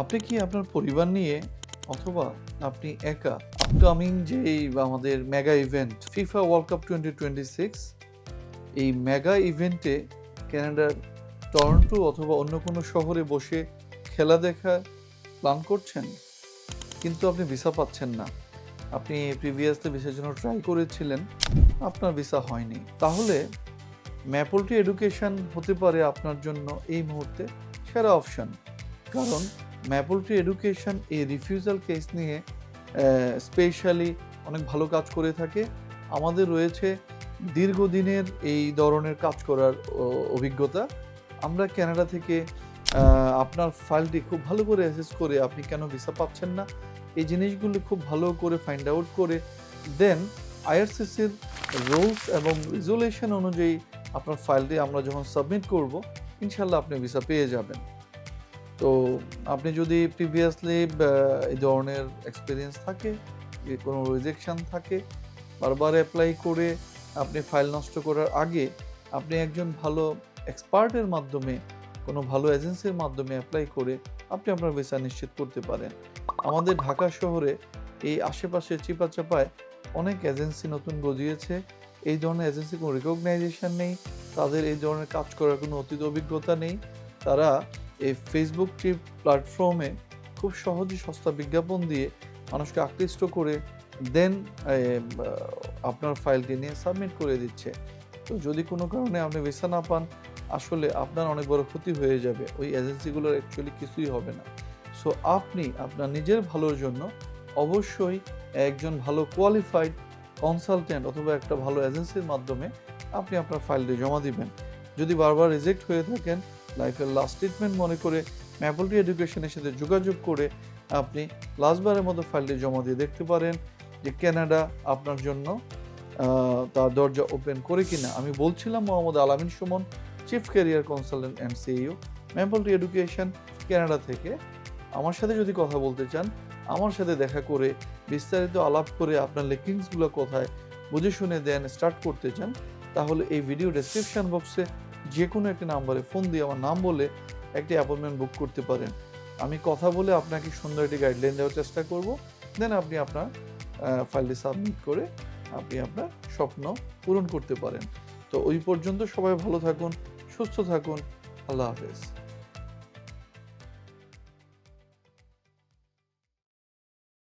আপনি কি আপনার পরিবার নিয়ে অথবা আপনি একা আপকামিং যেই আমাদের mega event FIFA world cup 2026 এই মেগা ইভেন্টে কানাডার টরন্টো অথবা অন্য কোনো শহরে বসে খেলা দেখা প্ল্যান করছেন, কিন্তু আপনি ভিসা পাচ্ছেন না। আপনি প্রিভিয়াসলি ভিসার জন্য ট্রাই করেছিলেন, আপনার ভিসা হয়নি। তাহলে ম্যাপলটি এডুকেশন হতে পারে আপনার জন্য এই মুহূর্তে সেরা অপশন। কারণ ম্যাপলটি এডুকেশন এই রিফিউজাল কেস নিয়ে স্পেশালি অনেক ভালো কাজ করে থাকে। আমাদের রয়েছে দীর্ঘদিনের এই ধরনের কাজ করার অভিজ্ঞতা। আমরা কানাডা থেকে আপনার ফাইলটি খুব ভালো করে অ্যাসেস করে আপনি কেন ভিসা পাচ্ছেন না এই জিনিসগুলি খুব ভালো করে ফাইন্ড আউট করে দেন আইআরসিসির রুলস এবং রেজুলেশন অনুযায়ী আপনার ফাইলটি আমরা যখন সাবমিট করব, ইনশাল্লাহ আপনি ভিসা পেয়ে যাবেন। তো আপনি যদি প্রিভিয়াসলি এই ধরনের এক্সপিরিয়েন্স থাকে, কোনো রিজেকশন থাকে, বারবার অ্যাপ্লাই করে আপনি ফাইল নষ্ট করার আগে আপনি একজন ভালো এক্সপার্টের মাধ্যমে, কোনো ভালো এজেন্সির মাধ্যমে অ্যাপ্লাই করে আপনি আপনার ভিসা নিশ্চিত করতে পারেন। আমাদের ঢাকা শহরে এই আশেপাশে চিপাচাপায় অনেক এজেন্সি নতুন গজিয়েছে। এই ধরনের এজেন্সি কোনো রিকগনাইজেশন নেই, তাদের এই ধরনের কাজ করার কোনো অতীত অভিজ্ঞতা নেই। তারা এই ফেসবুক ট্রিপ প্ল্যাটফর্মে খুব সহজে সস্তা বিজ্ঞাপন দিয়ে মানুষকে আকৃষ্ট করে দেন আপনার ফাইলটি নিয়ে সাবমিট করে দিচ্ছে। তো যদি কোনো কারণে আপনি ভিসা না পান, আসলে আপনার অনেক বড় ক্ষতি হয়ে যাবে। ওই এজেন্সিগুলোর অ্যাকচুয়ালি কিছুই হবে না। সো আপনি আপনার নিজের ভালোর জন্য অবশ্যই একজন ভালো কোয়ালিফাইড কনসালটেন্ট অথবা একটা ভালো এজেন্সির মাধ্যমে আপনি আপনার ফাইলটি জমা দিবেন। যদি বারবার রিজেক্ট হয়ে থাকেন, লাইফের লাস্ট ট্রিটমেন্ট মনে করে ম্যাপলটি এডুকেশনের সাথে যোগাযোগ করে আপনি লাস্টবারের মতো ফাইলটি জমা দিয়ে দেখতে পারেন যে কানাডা আপনার জন্য তার দরজা ওপেন করে কিনা। আমি বলছিলাম Mohammad Alamin Sumon, chief career consultant and CEO, ম্যাপলটি এডুকেশন, কানাডা থেকে। আমার সাথে যদি কথা বলতে চান, আমার সাথে দেখা করে বিস্তারিত আলাপ করে আপনার লেকিংসগুলো কোথায় বুঝে শুনে দেন স্টার্ট করতে চান, তাহলে এই ভিডিও ডেসক্রিপশন বক্সে যে কোনো একটি নাম্বারে ফোন দিয়ে আমার নাম বলে একটি অ্যাপয়েন্টমেন্ট বুক করতে পারেন। আমি কথা বলে আপনাকে সুন্দর একটি গাইডলাইন দেওয়ার চেষ্টা করব। দেন আপনি আপনার ফাইলটি সাবমিট করে আপনি আপনার স্বপ্ন পূরণ করতে পারেন। তো ওই পর্যন্ত সবাই ভালো থাকুন, সুস্থ থাকুন। আল্লাহ হাফেজ।